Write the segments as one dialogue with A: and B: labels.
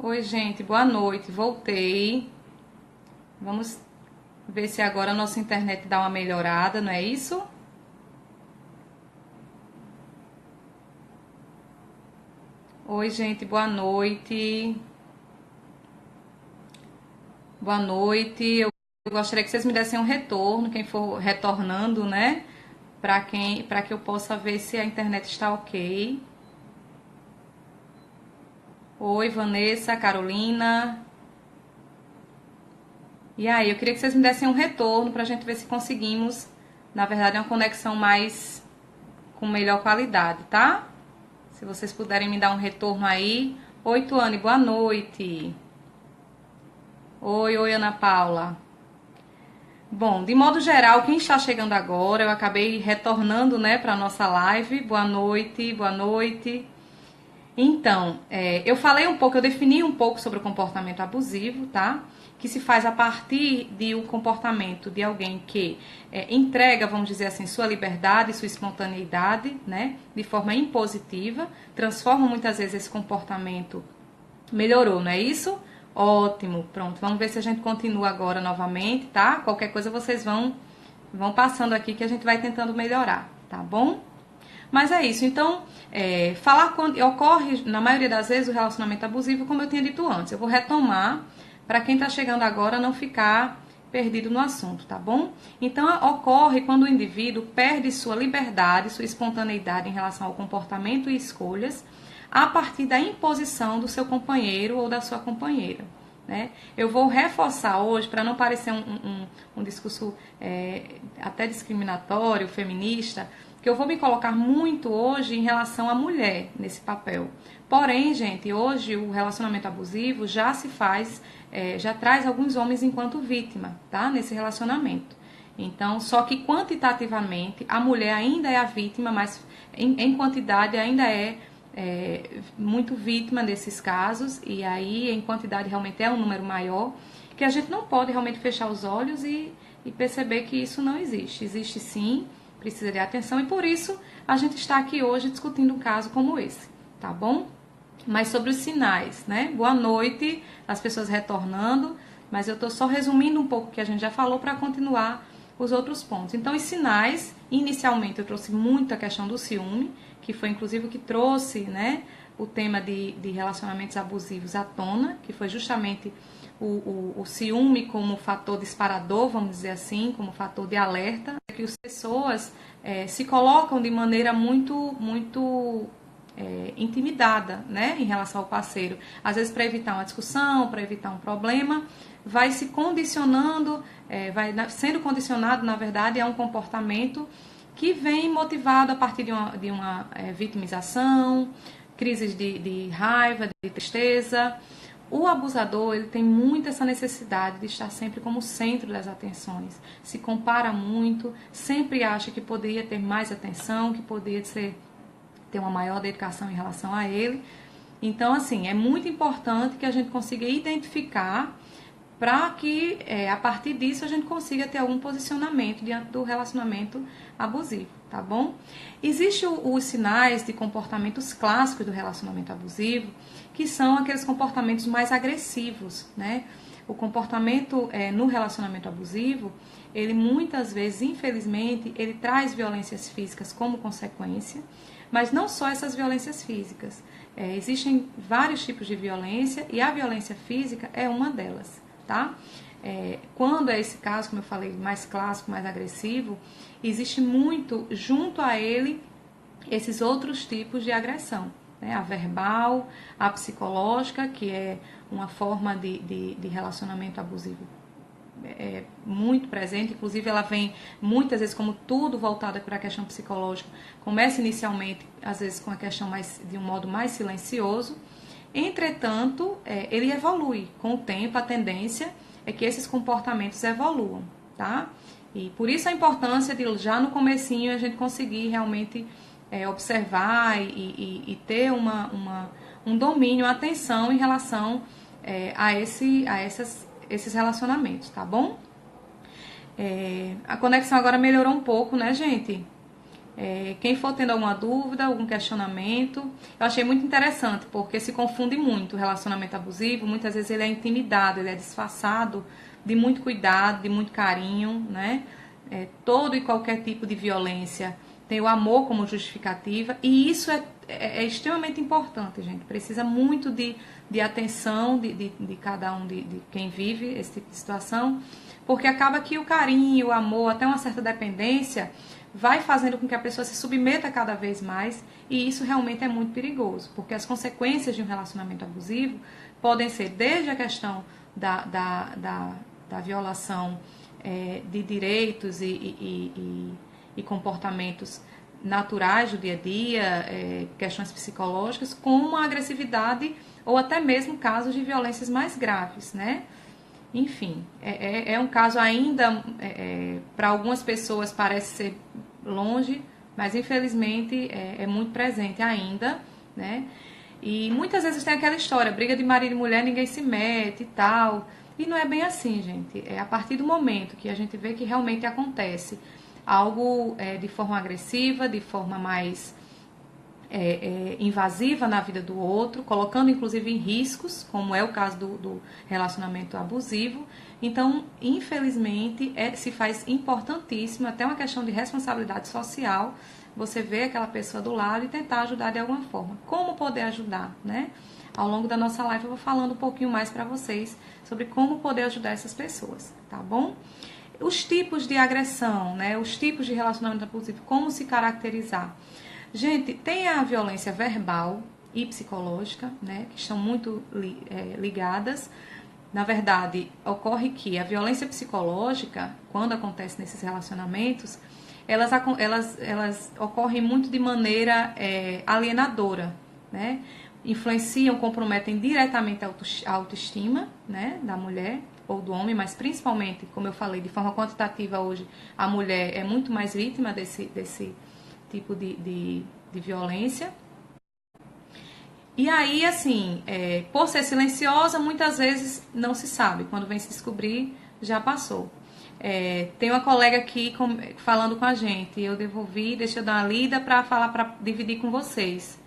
A: Oi, gente, boa noite. Voltei. Vamos ver se agora a nossa internet dá uma melhorada, não é isso? Oi, gente, boa noite. Boa noite. Eu gostaria que vocês me dessem um retorno, quem for retornando, né? Para que eu possa ver se a internet está ok. Oi, Vanessa, Carolina. E aí, eu queria que vocês me dessem um retorno para a gente ver se conseguimos, na verdade, uma conexão mais com melhor qualidade, tá? Se vocês puderem me dar um retorno aí. Oi, Tuane, boa noite. Oi, Ana Paula. Bom, de modo geral, quem está chegando agora, eu acabei retornando, né, para nossa live. Boa noite, boa noite. Então, eu falei um pouco, eu defini um pouco sobre o comportamento abusivo, tá? Que se faz a partir de um comportamento de alguém que entrega, vamos dizer assim, sua liberdade, sua espontaneidade, né? De forma impositiva, transforma muitas vezes esse comportamento. Melhorou, não é isso? Ótimo, pronto. Vamos ver se a gente continua agora novamente, tá? Qualquer coisa vocês vão passando aqui que a gente vai tentando melhorar, tá bom? Mas é isso, então, falar quando ocorre, na maioria das vezes, o relacionamento abusivo, como eu tinha dito antes. Eu vou retomar, para quem está chegando agora não ficar perdido no assunto, tá bom? Então, ocorre quando o indivíduo perde sua liberdade, sua espontaneidade em relação ao comportamento e escolhas, a partir da imposição do seu companheiro ou da sua companheira. Né? Eu vou reforçar hoje, para não parecer um discurso até discriminatório, feminista, que eu vou me colocar muito hoje em relação à mulher nesse papel. Porém, gente, hoje o relacionamento abusivo já se faz, já traz alguns homens enquanto vítima, tá? Nesse relacionamento. Então, só que quantitativamente a mulher ainda é a vítima, mas em quantidade ainda é muito vítima desses casos, e aí em quantidade realmente é um número maior, que a gente não pode realmente fechar os olhos e perceber que isso não existe. Existe sim, precisa de atenção, e por isso a gente está aqui hoje discutindo um caso como esse, tá bom? Mas sobre os sinais, né? Boa noite, as pessoas retornando, mas eu estou só resumindo um pouco o que a gente já falou para continuar os outros pontos. Então, os sinais, inicialmente eu trouxe muito a questão do ciúme, que foi inclusive o que trouxe, né, o tema de relacionamentos abusivos à tona, que foi justamente o ciúme como fator disparador, vamos dizer assim, como fator de alerta, que as pessoas se colocam de maneira muito intimidada, né, em relação ao parceiro. Às vezes para evitar uma discussão, para evitar um problema, vai se condicionando, vai sendo condicionado, na verdade, a um comportamento que vem motivado a partir de uma vitimização, crises de raiva, de tristeza. O abusador, ele tem muito essa necessidade de estar sempre como centro das atenções. Se compara muito, sempre acha que poderia ter mais atenção, que poderia ter uma maior dedicação em relação a ele. Então, assim, é muito importante que a gente consiga identificar para que, a partir disso, a gente consiga ter algum posicionamento diante do relacionamento abusivo, tá bom? Existem os sinais de comportamentos clássicos do relacionamento abusivo, que são aqueles comportamentos mais agressivos, né? O comportamento no relacionamento abusivo, ele muitas vezes, infelizmente, ele traz violências físicas como consequência, mas não só essas violências físicas. Existem vários tipos de violência e a violência física é uma delas, tá? Quando é esse caso, como eu falei, mais clássico, mais agressivo, existe muito junto a ele esses outros tipos de agressão, né? A verbal, a psicológica, que é uma forma de relacionamento abusivo muito presente, inclusive ela vem muitas vezes como tudo voltado para a questão psicológica, começa inicialmente às vezes com a questão mais de um modo mais silencioso, entretanto ele evolui com o tempo, a tendência é que esses comportamentos evoluam, tá? E por isso a importância de já no comecinho a gente conseguir realmente observar e ter um domínio, uma atenção em relação a esses relacionamentos, tá bom? A conexão agora melhorou um pouco, né, gente? Quem for tendo alguma dúvida, algum questionamento, eu achei muito interessante, porque se confunde muito o relacionamento abusivo, muitas vezes ele é intimidado, ele é disfarçado de muito cuidado, de muito carinho, né? Todo e qualquer tipo de violência tem o amor como justificativa, e isso é extremamente importante, gente. Precisa muito de atenção de cada um, de quem vive esse tipo de situação, porque acaba que o carinho, o amor, até uma certa dependência, vai fazendo com que a pessoa se submeta cada vez mais, e isso realmente é muito perigoso, porque as consequências de um relacionamento abusivo podem ser desde a questão da violação de direitos e comportamentos naturais do dia a dia, questões psicológicas, como a agressividade ou até mesmo casos de violências mais graves, né? Enfim, é um caso ainda, para algumas pessoas parece ser longe, mas infelizmente é muito presente ainda, né? E muitas vezes tem aquela história, briga de marido e mulher, ninguém se mete e tal. E não é bem assim, gente. É a partir do momento que a gente vê que realmente acontece algo de forma agressiva, de forma mais invasiva na vida do outro, colocando inclusive em riscos, como é o caso do relacionamento abusivo. Então, infelizmente, se faz importantíssimo, até uma questão de responsabilidade social, você ver aquela pessoa do lado e tentar ajudar de alguma forma. Como poder ajudar, né? Ao longo da nossa live eu vou falando um pouquinho mais para vocês sobre como poder ajudar essas pessoas, tá bom? Os tipos de agressão, né? Os tipos de relacionamento abusivo, como se caracterizar. Gente, tem a violência verbal e psicológica, né? Que estão muito ligadas. Na verdade, ocorre que a violência psicológica, quando acontece nesses relacionamentos, elas ocorrem muito de maneira alienadora, né? Influenciam, comprometem diretamente a autoestima, né, da mulher ou do homem, mas principalmente, como eu falei, de forma quantitativa hoje, a mulher é muito mais vítima desse tipo de violência. E aí, assim, por ser silenciosa, muitas vezes não se sabe. Quando vem se descobrir, já passou. Tem uma colega aqui falando com a gente. Eu devolvi, deixa eu dar uma lida para dividir com vocês.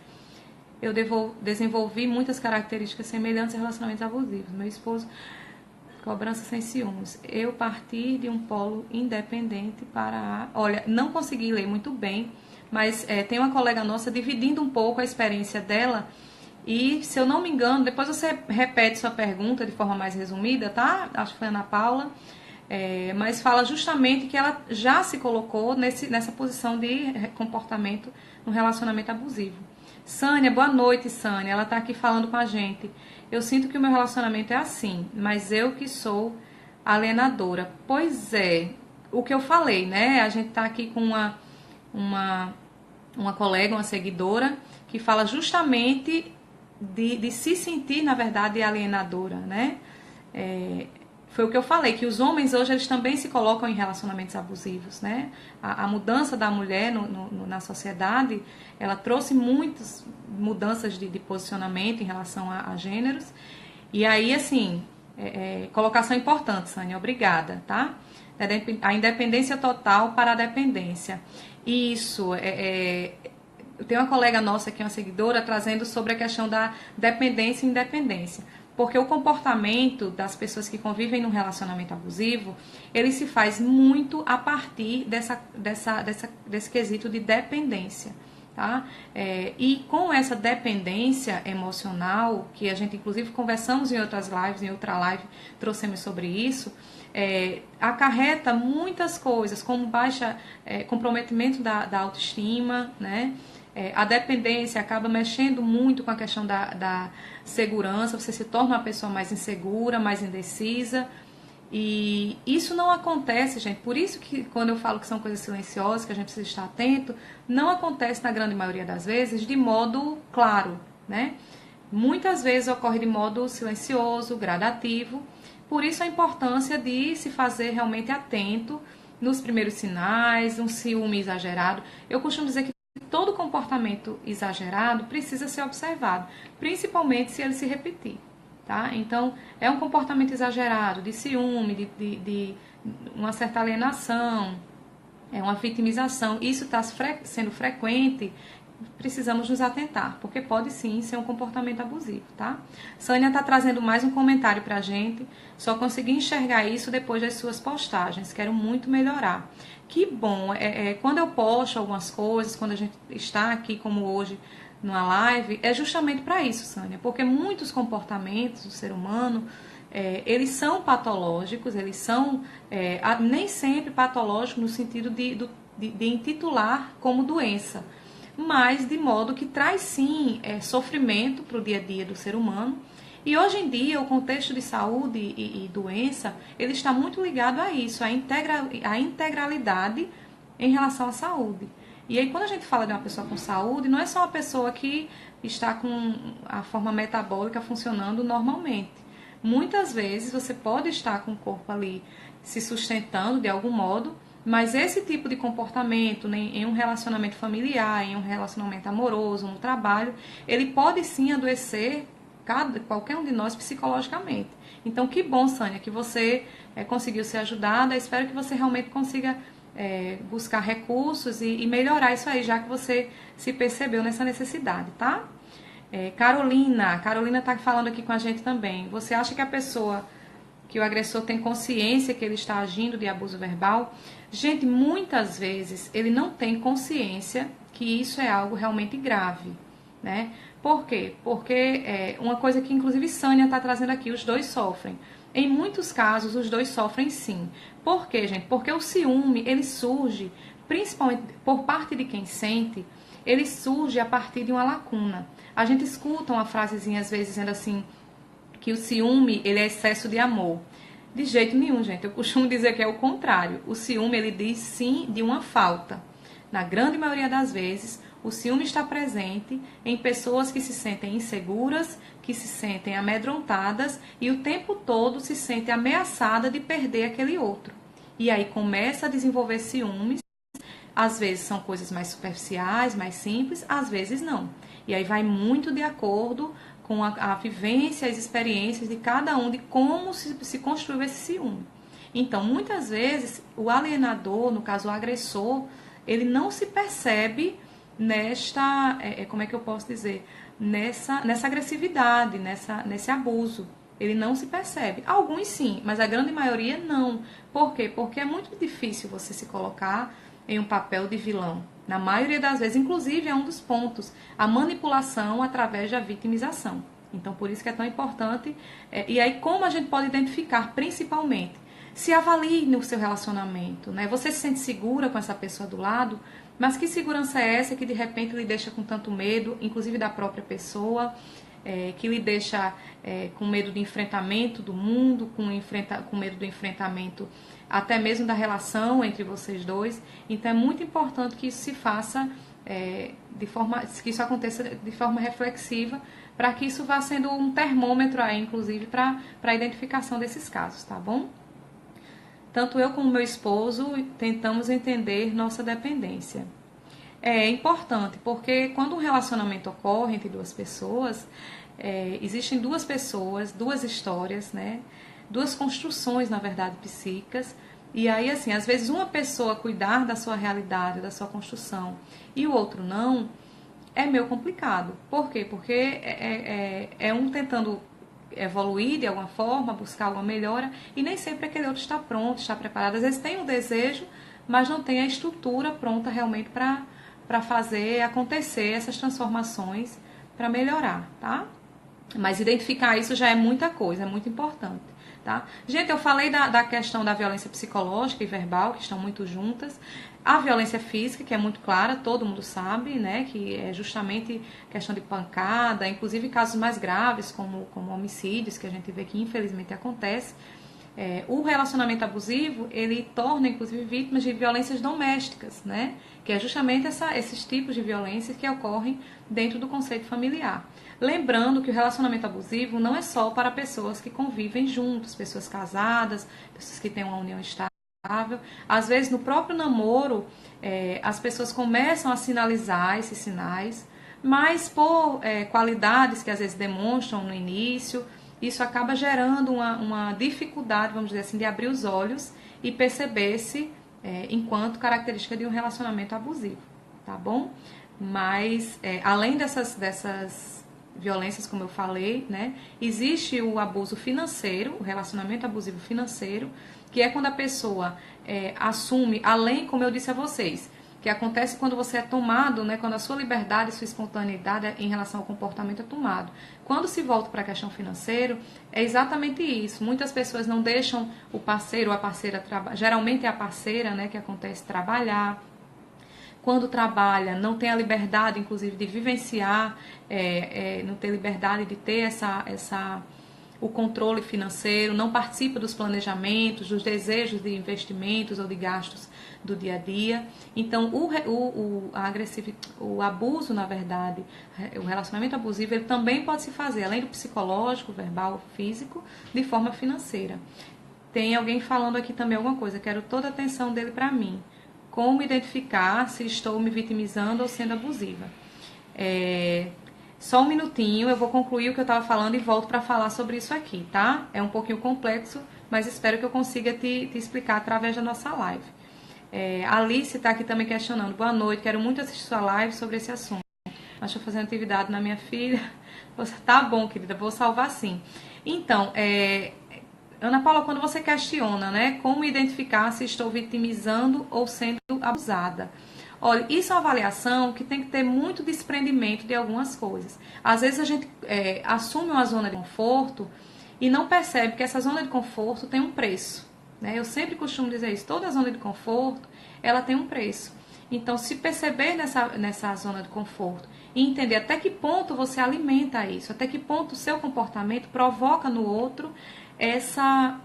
A: Eu desenvolvi muitas características semelhantes a relacionamentos abusivos. Meu esposo, cobrança sem ciúmes. Eu parti de um polo independente para Olha, não consegui ler muito bem, mas tem uma colega nossa dividindo um pouco a experiência dela. E, se eu não me engano, depois você repete sua pergunta de forma mais resumida, tá? Acho que foi a Ana Paula. Mas fala justamente que ela já se colocou nessa posição de comportamento no relacionamento abusivo. Sânia, boa noite, Sânia. Ela tá aqui falando com a gente. Eu sinto que o meu relacionamento é assim, mas eu que sou alienadora. Pois é, o que eu falei, né? A gente tá aqui com uma colega, uma seguidora, que fala justamente de se sentir, na verdade, alienadora, né? Foi o que eu falei, que os homens hoje eles também se colocam em relacionamentos abusivos, né? A mudança da mulher na sociedade, ela trouxe muitas mudanças de posicionamento em relação a gêneros. E aí, assim, colocação importante, Sânia, obrigada, tá? A independência total para a dependência. Isso, tem uma colega nossa aqui, uma seguidora, trazendo sobre a questão da dependência e independência. Porque o comportamento das pessoas que convivem num relacionamento abusivo, ele se faz muito a partir desse quesito de dependência, tá? E com essa dependência emocional, que a gente inclusive conversamos em outras lives, em outra live trouxemos sobre isso, acarreta muitas coisas, como comprometimento da autoestima, né? A dependência acaba mexendo muito com a questão da segurança, você se torna uma pessoa mais insegura, mais indecisa, e isso não acontece, gente, por isso que quando eu falo que são coisas silenciosas, que a gente precisa estar atento, não acontece na grande maioria das vezes de modo claro, né? Muitas vezes ocorre de modo silencioso, gradativo, por isso a importância de se fazer realmente atento nos primeiros sinais, um ciúme exagerado. Eu costumo dizer que todo comportamento exagerado precisa ser observado, principalmente se ele se repetir, tá? Então, é um comportamento exagerado, de ciúme, de uma certa alienação, é uma vitimização, isso está sendo frequente, precisamos nos atentar, porque pode sim ser um comportamento abusivo, tá? Sânia está trazendo mais um comentário pra gente, só consegui enxergar isso depois das suas postagens, quero muito melhorar. Que bom, quando eu posto algumas coisas, quando a gente está aqui como hoje, numa live, é justamente para isso, Sânia, porque muitos comportamentos do ser humano, eles são patológicos, eles são nem sempre patológicos no sentido de intitular como doença, mas de modo que traz sim sofrimento para o dia a dia do ser humano. E hoje em dia o contexto de saúde e doença, ele está muito ligado a isso, a integralidade em relação à saúde. E aí quando a gente fala de uma pessoa com saúde, não é só uma pessoa que está com a forma metabólica funcionando normalmente. Muitas vezes você pode estar com o corpo ali se sustentando de algum modo, mas esse tipo de comportamento em um relacionamento familiar, em um relacionamento amoroso, no trabalho, ele pode sim adoecer qualquer um de nós psicologicamente. Então, que bom, Sânia, que você conseguiu ser ajudada. Espero que você realmente consiga buscar recursos e melhorar isso aí, já que você se percebeu nessa necessidade, tá? Carolina está falando aqui com a gente também. Você acha que a pessoa, que o agressor tem consciência que ele está agindo de abuso verbal? Gente, muitas vezes ele não tem consciência que isso é algo realmente grave, né? Por quê? Porque uma coisa que inclusive Sânia está trazendo aqui, os dois sofrem. Em muitos casos, os dois sofrem sim. Por quê, gente? Porque o ciúme, ele surge, principalmente por parte de quem sente, ele surge a partir de uma lacuna. A gente escuta uma frasezinha às vezes dizendo assim, que o ciúme, ele é excesso de amor. De jeito nenhum, gente. Eu costumo dizer que é o contrário. O ciúme, ele diz sim de uma falta. Na grande maioria das vezes, o ciúme está presente em pessoas que se sentem inseguras, que se sentem amedrontadas e o tempo todo se sentem ameaçadas de perder aquele outro. E aí começa a desenvolver ciúmes. Às vezes são coisas mais superficiais, mais simples, às vezes não. E aí vai muito de acordo com a vivência, as experiências de cada um, de como se construiu esse ciúme. Então, muitas vezes, o alienador, no caso o agressor, ele não se percebe nesta, como é que eu posso dizer, nessa agressividade, nesse abuso. Ele não se percebe. Alguns sim, mas a grande maioria não. Por quê? Porque é muito difícil você se colocar em um papel de vilão. Na maioria das vezes, inclusive, é um dos pontos, a manipulação através da vitimização. Então, por isso que é tão importante. E aí, como a gente pode identificar, principalmente, se avalie no seu relacionamento, né? Você se sente segura com essa pessoa do lado, mas que segurança é essa que de repente lhe deixa com tanto medo, inclusive da própria pessoa, que lhe deixa com medo de enfrentamento do mundo, com medo do enfrentamento até mesmo da relação entre vocês dois. Então é muito importante que isso se faça que isso aconteça de forma reflexiva, para que isso vá sendo um termômetro aí, inclusive, para a identificação desses casos, tá bom? Tanto eu como meu esposo tentamos entender nossa dependência. É importante, porque quando um relacionamento ocorre entre duas pessoas, existem duas pessoas, duas histórias, né? Duas construções, na verdade, psíquicas. E aí, assim, às vezes uma pessoa cuidar da sua realidade, da sua construção, e o outro não, é meio complicado. Por quê? Porque é um tentando evoluir de alguma forma, buscar alguma melhora, e nem sempre aquele outro está pronto, está preparado. Às vezes tem o desejo, mas não tem a estrutura pronta realmente para fazer acontecer essas transformações, para melhorar, tá? Mas identificar isso já é muita coisa, é muito importante, tá? Gente, eu falei da questão da violência psicológica e verbal, que estão muito juntas. A violência física, que é muito clara, todo mundo sabe, né? Que é justamente questão de pancada, inclusive casos mais graves, como homicídios, que a gente vê que infelizmente acontece. O relacionamento abusivo, ele torna, inclusive, vítimas de violências domésticas, né? Que é justamente esses tipos de violências que ocorrem dentro do conceito familiar. Lembrando que o relacionamento abusivo não é só para pessoas que convivem juntos, pessoas casadas, pessoas que têm uma união estável. Às vezes, no próprio namoro, as pessoas começam a sinalizar esses sinais, mas por qualidades que às vezes demonstram no início, isso acaba gerando uma dificuldade, vamos dizer assim, de abrir os olhos e perceber-se enquanto característica de um relacionamento abusivo, tá bom? Mas, além dessas violências, como eu falei, né, existe o abuso financeiro, o relacionamento abusivo financeiro, que é quando a pessoa assume, além, como eu disse a vocês, que acontece quando você é tomado, né, quando a sua liberdade, sua espontaneidade em relação ao comportamento é tomado. Quando se volta para a questão financeira, é exatamente isso. Muitas pessoas não deixam o parceiro ou a parceira trabalhar, geralmente é a parceira, né, que acontece trabalhar. Quando trabalha, não tem a liberdade, inclusive, de vivenciar, não tem liberdade de ter o controle financeiro, não participa dos planejamentos, dos desejos de investimentos ou de gastos do dia a dia. Então, o abuso, na verdade, o relacionamento abusivo, ele também pode se fazer, além do psicológico, verbal, físico, de forma financeira. Tem alguém falando aqui também alguma coisa, quero toda a atenção dele para mim. Como identificar se estou me vitimizando ou sendo abusiva? Só um minutinho, eu vou concluir o que eu estava falando e volto para falar sobre isso aqui, tá? É um pouquinho complexo, mas espero que eu consiga te explicar através da nossa live. A Alice está aqui também questionando. Boa noite, quero muito assistir sua live sobre esse assunto. Mas estou fazendo atividade na minha filha. Tá bom, querida, vou salvar sim. Então, Ana Paula, quando você questiona, né, como identificar se estou vitimizando ou sendo abusada? Olha, isso é uma avaliação que tem que ter muito desprendimento de algumas coisas. Às vezes a gente assume uma zona de conforto e não percebe que essa zona de conforto tem um preço, né? Eu sempre costumo dizer isso, toda zona de conforto, ela tem um preço. Então, se perceber nessa zona de conforto e entender até que ponto você alimenta isso, até que ponto o seu comportamento provoca no outro essa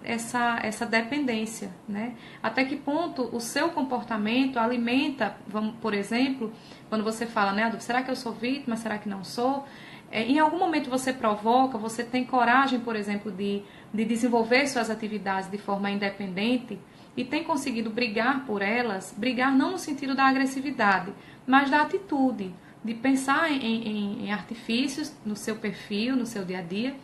A: dependência, né? Até que ponto o seu comportamento alimenta, por exemplo, quando você fala, né, será que eu sou vítima, será que não sou? Em algum momento você provoca, você tem coragem, por exemplo, de desenvolver suas atividades de forma independente e tem conseguido brigar por elas, brigar não no sentido da agressividade, mas da atitude, de pensar em artifícios no seu perfil, no seu dia a dia,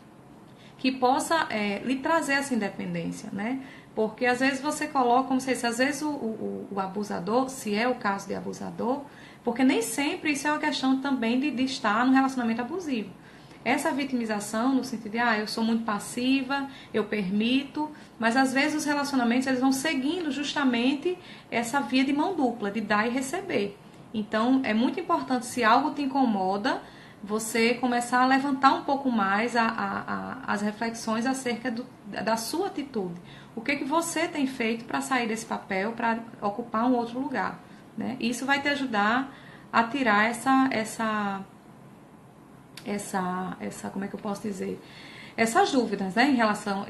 A: que possa lhe trazer essa independência, né? Porque às vezes você coloca, como se às vezes o abusador, se é o caso de abusador, porque nem sempre isso é uma questão também de estar no relacionamento abusivo. Essa vitimização no sentido de, eu sou muito passiva, eu permito, mas às vezes os relacionamentos eles vão seguindo justamente essa via de mão dupla, de dar e receber. Então é muito importante, se algo te incomoda, você começar a levantar um pouco mais as reflexões acerca da sua atitude. O que você tem feito para sair desse papel, para ocupar um outro lugar, né? Isso vai te ajudar a tirar como é que eu posso dizer? Essas dúvidas, né? Em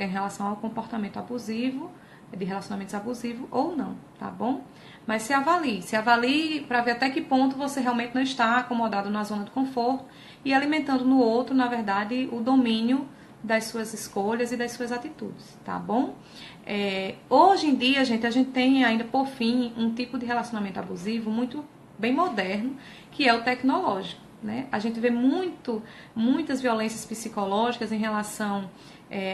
A: relação ao comportamento abusivo, de relacionamentos abusivos ou não, tá bom? Mas se avalie para ver até que ponto você realmente não está acomodado na zona de conforto e alimentando no outro, na verdade, o domínio das suas escolhas e das suas atitudes, tá bom? Hoje em dia, gente, a gente tem ainda, por fim, um tipo de relacionamento abusivo bem moderno, que é o tecnológico, né? A gente vê muitas violências psicológicas em relação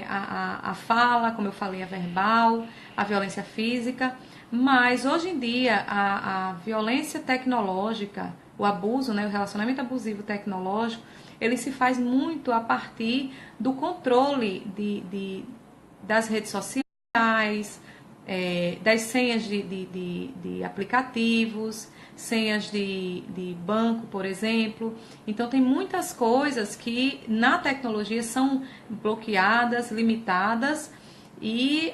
A: à fala, como eu falei, a verbal, a violência física, mas hoje em dia a violência tecnológica, o abuso, né, o relacionamento abusivo tecnológico, ele se faz muito a partir do controle das redes sociais, das senhas de aplicativos, senhas de banco, por exemplo. Então, tem muitas coisas que na tecnologia são bloqueadas, limitadas, e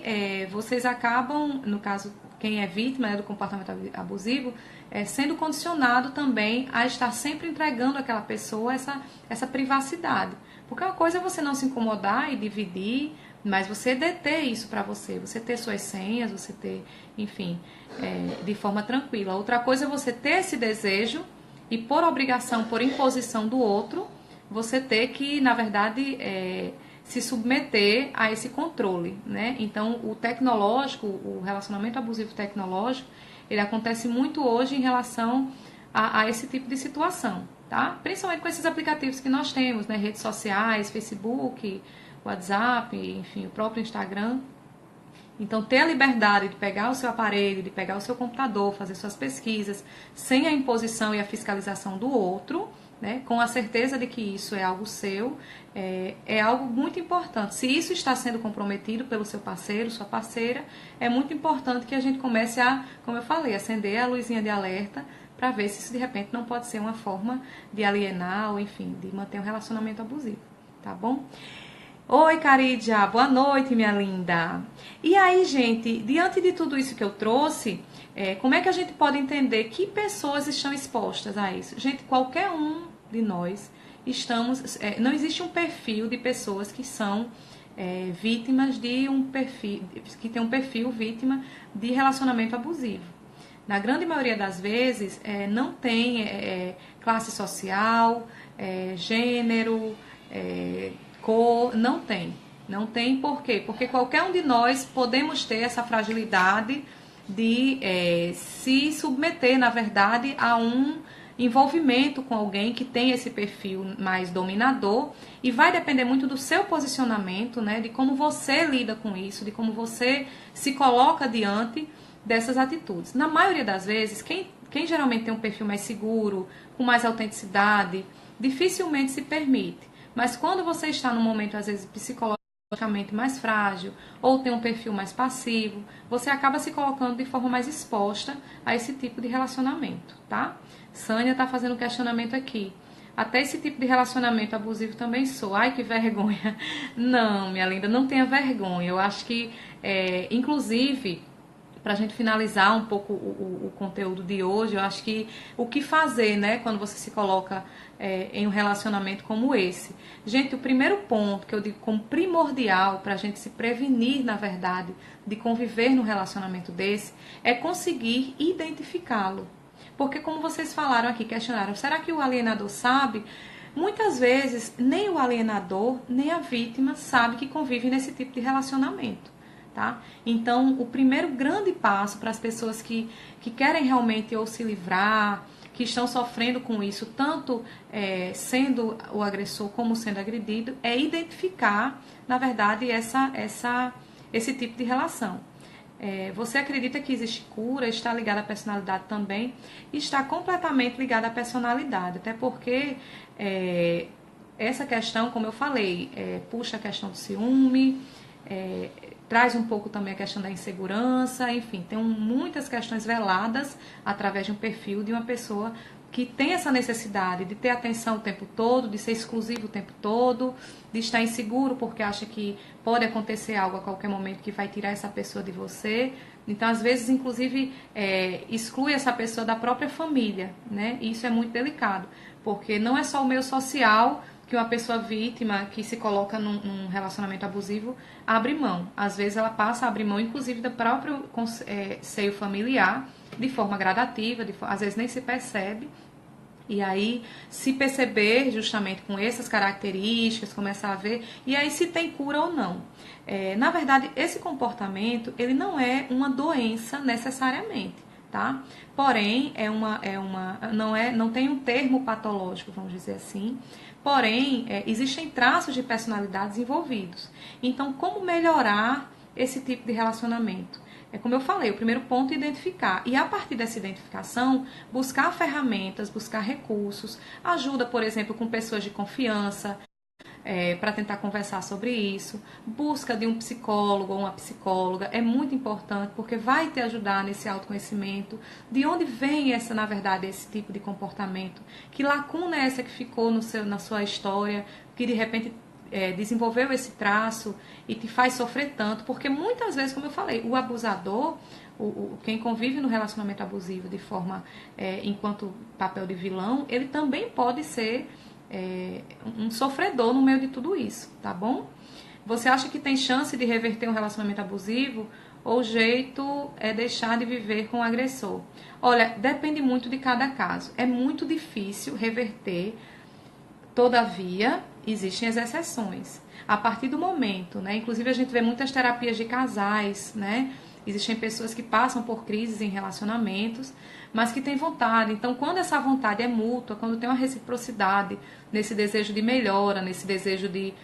A: vocês acabam, no caso, quem é vítima, né, do comportamento abusivo, sendo condicionado também a estar sempre entregando àquela pessoa essa privacidade. Porque uma coisa é você não se incomodar e dividir, mas você deter isso para você ter suas senhas, você ter, enfim, de forma tranquila. Outra coisa é você ter esse desejo e por obrigação, por imposição do outro, você ter que, na verdade, se submeter a esse controle, né? Então, o tecnológico, o relacionamento abusivo tecnológico, ele acontece muito hoje em relação a esse tipo de situação, tá? Principalmente com esses aplicativos que nós temos, né? Redes sociais, Facebook, WhatsApp, enfim, o próprio Instagram. Então, ter a liberdade de pegar o seu aparelho, de pegar o seu computador, fazer suas pesquisas, sem a imposição e a fiscalização do outro, né, com a certeza de que isso é algo seu, é algo muito importante. Se isso está sendo comprometido pelo seu parceiro, sua parceira, é muito importante que a gente comece a, como eu falei, acender a luzinha de alerta para ver se isso de repente não pode ser uma forma de alienar ou, enfim, de manter um relacionamento abusivo, tá bom? Oi, Caridia, boa noite, minha linda. E aí, gente, diante de tudo isso que eu trouxe, como é que a gente pode entender que pessoas estão expostas a isso? Gente, qualquer um de nós estamos... não existe um perfil de pessoas que são vítimas de um perfil... que tem um perfil vítima de relacionamento abusivo. Na grande maioria das vezes, não tem classe social, gênero... cor, não tem. Não tem por quê? Porque qualquer um de nós podemos ter essa fragilidade de se submeter, na verdade, a um envolvimento com alguém que tem esse perfil mais dominador, e vai depender muito do seu posicionamento, né, de como você lida com isso, de como você se coloca diante dessas atitudes. Na maioria das vezes, quem geralmente tem um perfil mais seguro, com mais autenticidade, dificilmente se permite. Mas quando você está num momento, às vezes, psicologicamente mais frágil, ou tem um perfil mais passivo, você acaba se colocando de forma mais exposta a esse tipo de relacionamento, tá? Sânia está fazendo um questionamento aqui. Até esse tipo de relacionamento abusivo também sou. Ai, que vergonha. Não, minha linda, não tenha vergonha. Eu acho que, inclusive... Para a gente finalizar um pouco o conteúdo de hoje, eu acho que o que fazer, né, quando você se coloca em um relacionamento como esse. Gente, o primeiro ponto que eu digo como primordial para a gente se prevenir, na verdade, de conviver num relacionamento desse, é conseguir identificá-lo. Porque como vocês falaram aqui, questionaram, será que o alienador sabe? Muitas vezes, nem o alienador, nem a vítima sabe que convive nesse tipo de relacionamento. Tá? Então, o primeiro grande passo para as pessoas que querem realmente ou se livrar, que estão sofrendo com isso, tanto sendo o agressor como sendo agredido, é identificar, na verdade, esse tipo de relação. Você acredita que existe cura, está ligado à personalidade também, está completamente ligado à personalidade, até porque essa questão, como eu falei, puxa a questão do ciúme, traz um pouco também a questão da insegurança, enfim, tem muitas questões veladas através de um perfil de uma pessoa que tem essa necessidade de ter atenção o tempo todo, de ser exclusivo o tempo todo, de estar inseguro porque acha que pode acontecer algo a qualquer momento que vai tirar essa pessoa de você. Então, às vezes, inclusive, exclui essa pessoa da própria família, né? E isso é muito delicado, porque não é só o meio social que uma pessoa vítima que se coloca num relacionamento abusivo abre mão. Às vezes ela passa a abrir mão, inclusive, do próprio seio familiar, de forma gradativa, às vezes nem se percebe. E aí, se perceber justamente com essas características, começar a ver, e aí se tem cura ou não. Na verdade, esse comportamento, ele não é uma doença necessariamente, tá? Porém, não tem um termo patológico, vamos dizer assim. Porém, existem traços de personalidades envolvidos. Então, como melhorar esse tipo de relacionamento? Como eu falei, o primeiro ponto é identificar. E a partir dessa identificação, buscar ferramentas, buscar recursos. Ajuda, por exemplo, com pessoas de confiança, para tentar conversar sobre isso. Busca de um psicólogo ou uma psicóloga é muito importante, porque vai te ajudar nesse autoconhecimento. De onde vem na verdade, esse tipo de comportamento? Que lacuna é essa que ficou na sua história, que de repente desenvolveu esse traço e te faz sofrer tanto? Porque muitas vezes, como eu falei, o abusador, quem convive no relacionamento abusivo de forma, enquanto papel de vilão, ele também pode ser um sofredor no meio de tudo isso, tá bom? Você acha que tem chance de reverter um relacionamento abusivo? Ou o jeito é deixar de viver com o agressor? Olha, depende muito de cada caso. É muito difícil reverter, todavia, existem as exceções. A partir do momento, né? Inclusive a gente vê muitas terapias de casais, né? Existem pessoas que passam por crises em relacionamentos, mas que têm vontade. Então, quando essa vontade é mútua, quando tem uma reciprocidade nesse desejo de melhora, nesse desejo de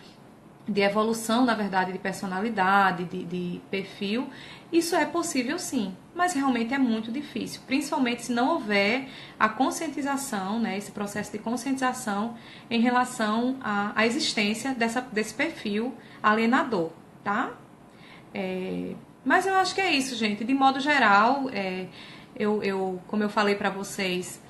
A: de evolução, na verdade, de personalidade, de perfil, isso é possível sim, mas realmente é muito difícil, principalmente se não houver a conscientização, né, esse processo de conscientização em relação à existência desse perfil alienador, tá? Mas eu acho que é isso, gente. De modo geral, como eu falei pra vocês,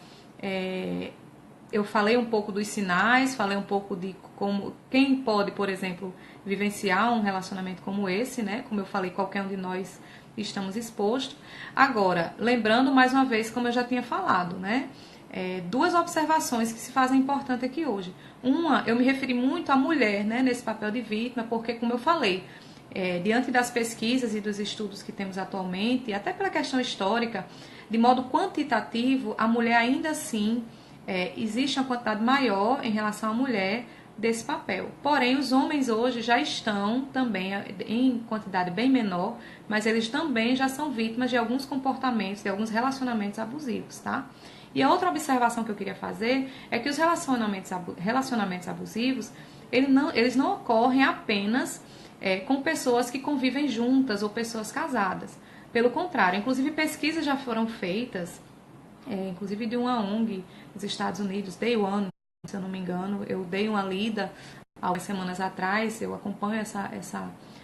A: eu falei um pouco dos sinais, falei um pouco de como quem pode, por exemplo, vivenciar um relacionamento como esse, né? Como eu falei, qualquer um de nós estamos expostos. Agora, lembrando mais uma vez, como eu já tinha falado, né? Duas observações que se fazem importante aqui hoje. Uma, eu me referi muito à mulher, né? Nesse papel de vítima, porque, como eu falei, diante das pesquisas e dos estudos que temos atualmente, até pela questão histórica, de modo quantitativo, a mulher ainda assim existe uma quantidade maior em relação à mulher desse papel. Porém, os homens hoje já estão também em quantidade bem menor, mas eles também já são vítimas de alguns comportamentos, de alguns relacionamentos abusivos, tá? E a outra observação que eu queria fazer é que os relacionamentos abusivos, eles não ocorrem apenas com pessoas que convivem juntas ou pessoas casadas. Pelo contrário, inclusive pesquisas já foram feitas, inclusive de uma ONG dos Estados Unidos, Day One, se eu não me engano, eu dei uma lida algumas semanas atrás, eu acompanho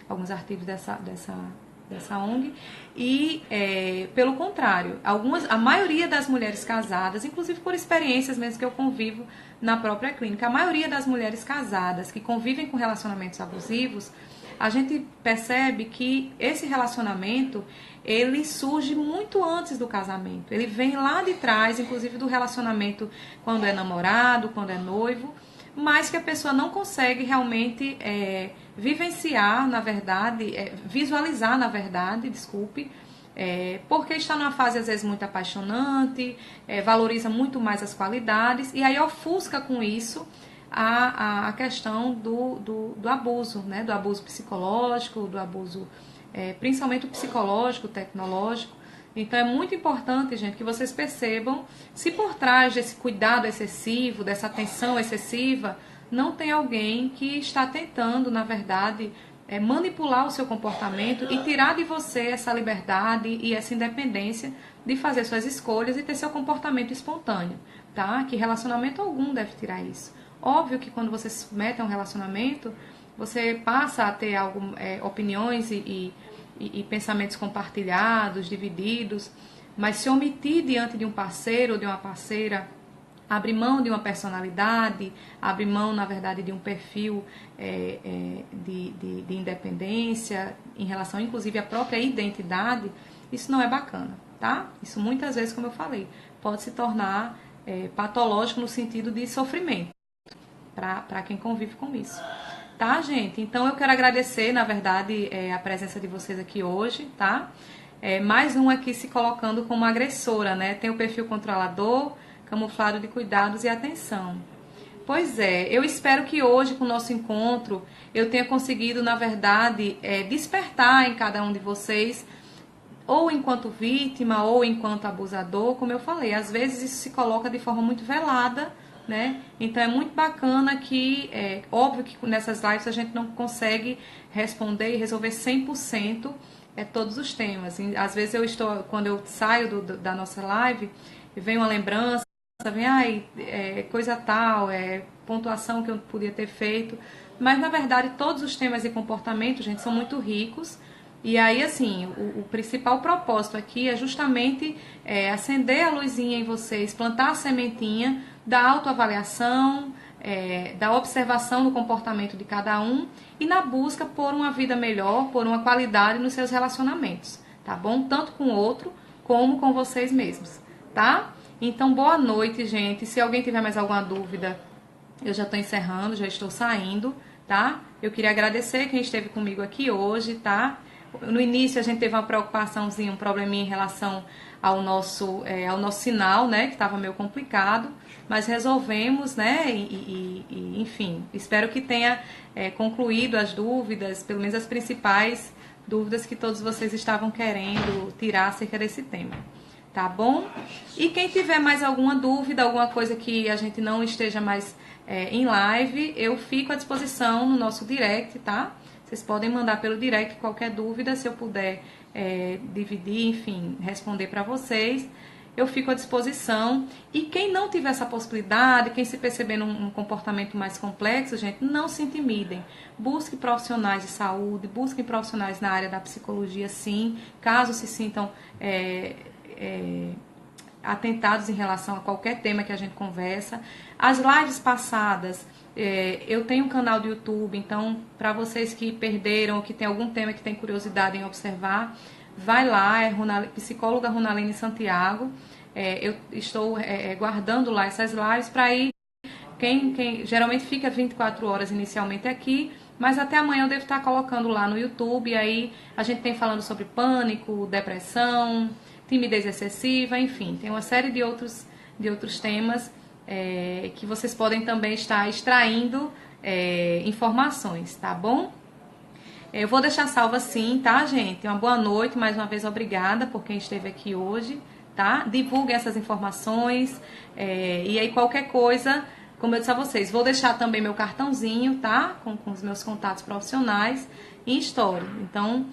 A: alguns artigos dessa ONG, e pelo contrário, a maioria das mulheres casadas, inclusive por experiências mesmo que eu convivo na própria clínica, a maioria das mulheres casadas que convivem com relacionamentos abusivos, a gente percebe que esse relacionamento, ele surge muito antes do casamento. Ele vem lá de trás, inclusive do relacionamento quando é namorado, quando é noivo, mas que a pessoa não consegue realmente vivenciar, na verdade, visualizar, na verdade, porque está numa fase às vezes muito apaixonante, valoriza muito mais as qualidades, e aí ofusca com isso a questão do abuso, né? Do abuso psicológico, do abuso principalmente o psicológico, tecnológico. Então é muito importante, gente, que vocês percebam se por trás desse cuidado excessivo, dessa atenção excessiva, não tem alguém que está tentando, na verdade, manipular o seu comportamento e tirar de você essa liberdade e essa independência de fazer suas escolhas e ter seu comportamento espontâneo, tá? Que relacionamento algum deve tirar isso. Óbvio que quando você se submete a um relacionamento, você passa a ter opiniões e pensamentos compartilhados, divididos, mas se omitir diante de um parceiro ou de uma parceira, abrir mão de uma personalidade, abrir mão, na verdade, de um perfil de independência, em relação, inclusive, à própria identidade, isso não é bacana, tá? Isso muitas vezes, como eu falei, pode se tornar patológico no sentido de sofrimento para quem convive com isso. Tá, gente? Então eu quero agradecer, na verdade, a presença de vocês aqui hoje, tá? Mais um aqui se colocando como agressora, né? Tem o perfil controlador, camuflado de cuidados e atenção. Pois eu espero que hoje, com o nosso encontro, eu tenha conseguido, na verdade, despertar em cada um de vocês, ou enquanto vítima, ou enquanto abusador, como eu falei, às vezes isso se coloca de forma muito velada, né? Então é muito bacana que, óbvio que nessas lives a gente não consegue responder e resolver 100% todos os temas. E, às vezes quando eu saio da nossa live, vem uma lembrança, vem coisa tal, pontuação que eu podia ter feito, mas na verdade todos os temas de comportamento, gente, são muito ricos. E aí, assim, o principal propósito aqui é justamente acender a luzinha em vocês, plantar a sementinha da autoavaliação, da observação do comportamento de cada um e na busca por uma vida melhor, por uma qualidade nos seus relacionamentos, tá bom? Tanto com o outro como com vocês mesmos, tá? Então, boa noite, gente. Se alguém tiver mais alguma dúvida, eu já estou encerrando, já estou saindo, tá? Eu queria agradecer quem esteve comigo aqui hoje, tá? No início a gente teve uma preocupaçãozinha, um probleminha em relação ao nosso sinal, né, que estava meio complicado, mas resolvemos, né, enfim, espero que tenha concluído as dúvidas, pelo menos as principais dúvidas que todos vocês estavam querendo tirar acerca desse tema, tá bom? E quem tiver mais alguma dúvida, alguma coisa que a gente não esteja mais em live, eu fico à disposição no nosso direct, tá? Vocês podem mandar pelo direct qualquer dúvida, se eu puder dividir, enfim, responder para vocês. Eu fico à disposição. E quem não tiver essa possibilidade, quem se perceber num comportamento mais complexo, gente, não se intimidem. Busque profissionais de saúde, busquem profissionais na área da psicologia, sim, caso se sintam atentados em relação a qualquer tema que a gente conversa. As lives passadas, eu tenho um canal do YouTube, então, para vocês que perderam ou que tem algum tema que tem curiosidade em observar, vai lá, é psicóloga Runalene Santiago. Eu estou guardando lá essas lives para ir. Quem geralmente fica 24 horas inicialmente aqui, mas até amanhã eu devo estar colocando lá no YouTube. E aí a gente tem falando sobre pânico, depressão, timidez excessiva, enfim, tem uma série de outros temas que vocês podem também estar extraindo informações, tá bom? Eu vou deixar salva sim, tá, gente? Uma boa noite, mais uma vez obrigada por quem esteve aqui hoje, tá? Divulguem essas informações e aí qualquer coisa, como eu disse a vocês, vou deixar também meu cartãozinho, tá? Com os meus contatos profissionais em Story. Então,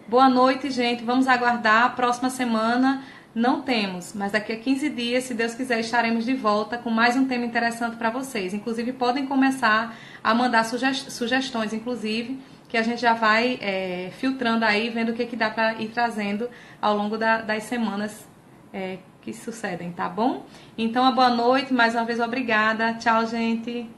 A: boa noite, gente. Vamos aguardar. Próxima semana não temos, mas daqui a 15 dias, se Deus quiser, estaremos de volta com mais um tema interessante para vocês. Inclusive, podem começar a mandar sugestões, inclusive, que a gente já vai filtrando aí, vendo o que dá para ir trazendo ao longo das semanas que sucedem, tá bom? Então, uma boa noite, mais uma vez obrigada. Tchau, gente.